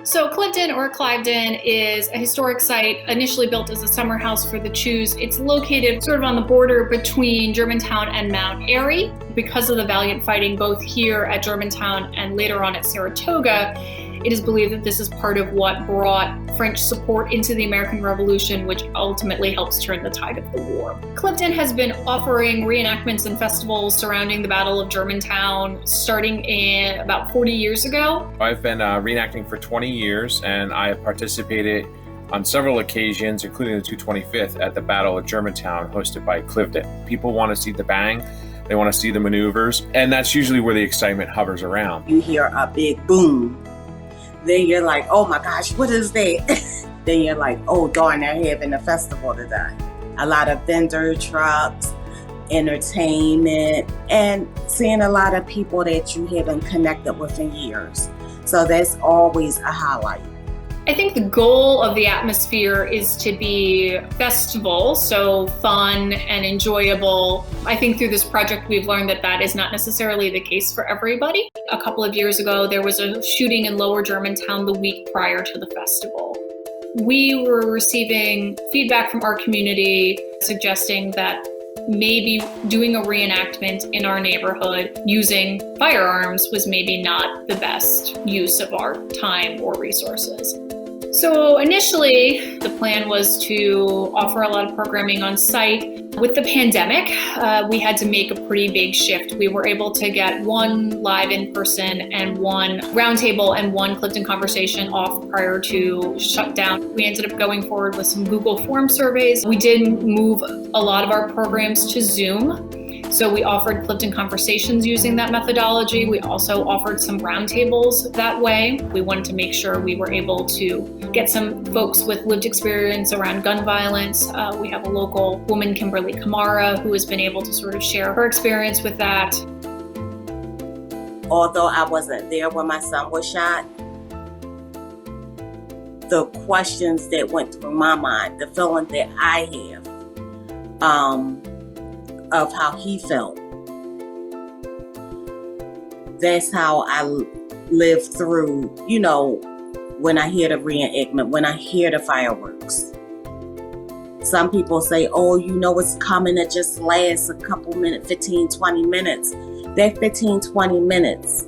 So Clifton or Cliveden is a historic site initially built as a summer house for the Chews. It's located sort of on the border between Germantown and Mount Airy. Because of the valiant fighting both here at Germantown and later on at Saratoga, it is believed that this is part of what brought French support into the American Revolution, which ultimately helps turn the tide of the war. Clifton has been offering reenactments and festivals surrounding the Battle of Germantown starting in about 40 years ago. I've been reenacting for 20 years, and I have participated on several occasions, including the 225th at the Battle of Germantown, hosted by Clifton. People want to see the bang, they want to see the maneuvers, and that's usually where the excitement hovers around. You hear a big boom. Then you're like, oh my gosh, what is that? Then you're like, oh darn, they're having a festival today. A lot of vendor trucks, entertainment, and seeing a lot of people that you haven't connected with in years. So that's always a highlight. I think the goal of the atmosphere is to be festival, so fun and enjoyable. I think through this project we've learned that that is not necessarily the case for everybody. A couple of years ago, there was a shooting in Lower Germantown the week prior to the festival. We were receiving feedback from our community suggesting that maybe doing a reenactment in our neighborhood using firearms was maybe not the best use of our time or resources. So initially, the plan was to offer a lot of programming on site. With the pandemic, we had to make a pretty big shift. We were able to get one live in-person and one roundtable and one Clifton conversation off prior to shutdown. We ended up going forward with some Google Form surveys. We did move a lot of our programs to Zoom. So we offered Clifton Conversations using that methodology. We also offered some roundtables that way. We wanted to make sure we were able to get some folks with lived experience around gun violence. We have a local woman, Kimberly Kamara, who has been able to sort of share her experience with that. Although I wasn't there when my son was shot, the questions that went through my mind, the feeling that I have, of how he felt. That's how I live through, when I hear the reenactment, when I hear the fireworks. Some people say, oh, it's coming, it just lasts a couple minutes, 15, 20 minutes. That 15, 20 minutes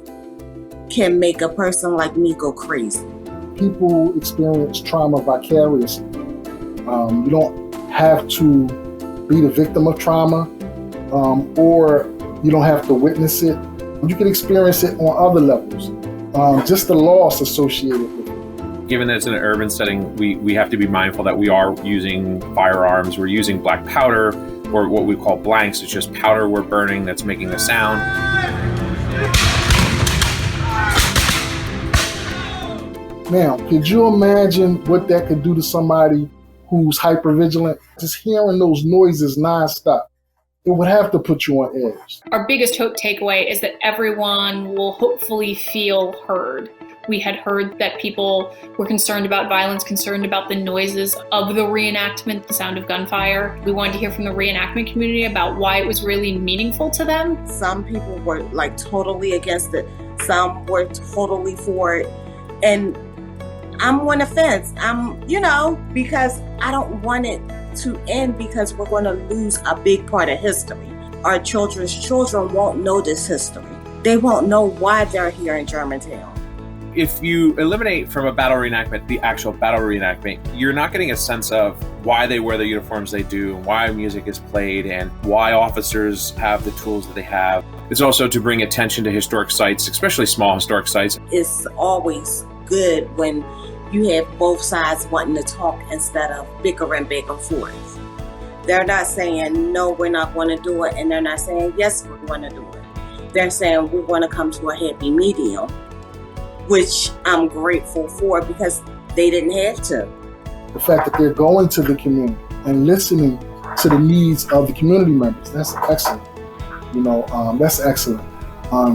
can make a person like me go crazy. People experience trauma vicariously. You don't have to be the victim of trauma. Or you don't have to witness it. You can experience it on other levels. Just the loss associated with it. Given that it's in an urban setting, we have to be mindful that we are using firearms. We're using black powder, or what we call blanks. It's just powder we're burning that's making the sound. Now, could you imagine what that could do to somebody who's hypervigilant? Just hearing those noises nonstop. It would have to put you on edge. Our biggest takeaway is that everyone will hopefully feel heard. We had heard that people were concerned about violence, concerned about the noises of the reenactment, the sound of gunfire. We wanted to hear from the reenactment community about why it was really meaningful to them. Some people were totally against it. Some were totally for it. And I'm on the fence. Because I don't want it to end because we're going to lose a big part of history. Our children's children won't know this history. They won't know why they're here in Germantown. If you eliminate from a battle reenactment the actual battle reenactment, you're not getting a sense of why they wear the uniforms they do, why music is played, and why officers have the tools that they have. It's also to bring attention to historic sites, especially small historic sites. It's always good when you have both sides wanting to talk instead of bickering back and forth. They're not saying, no, we're not going to do it. And they're not saying, yes, we're going to do it. They're saying, we're going to come to a happy medium, which I'm grateful for because they didn't have to. The fact that they're going to the community and listening to the needs of the community members, that's excellent. That's excellent.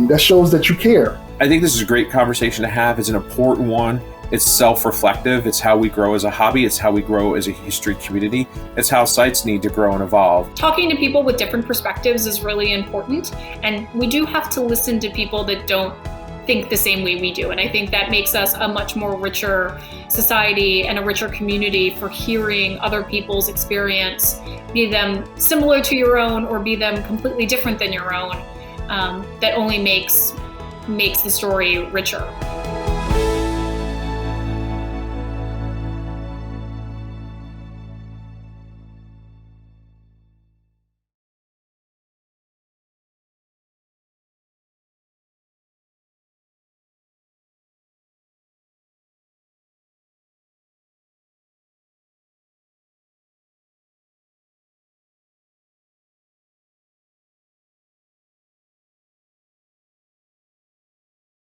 That shows that you care. I think this is a great conversation to have. It's an important one. It's self-reflective. It's how we grow as a hobby. It's how we grow as a history community. It's how sites need to grow and evolve. Talking to people with different perspectives is really important. And we do have to listen to people that don't think the same way we do. And I think that makes us a much more richer society and a richer community for hearing other people's experience, be them similar to your own or be them completely different than your own. That only makes the story richer.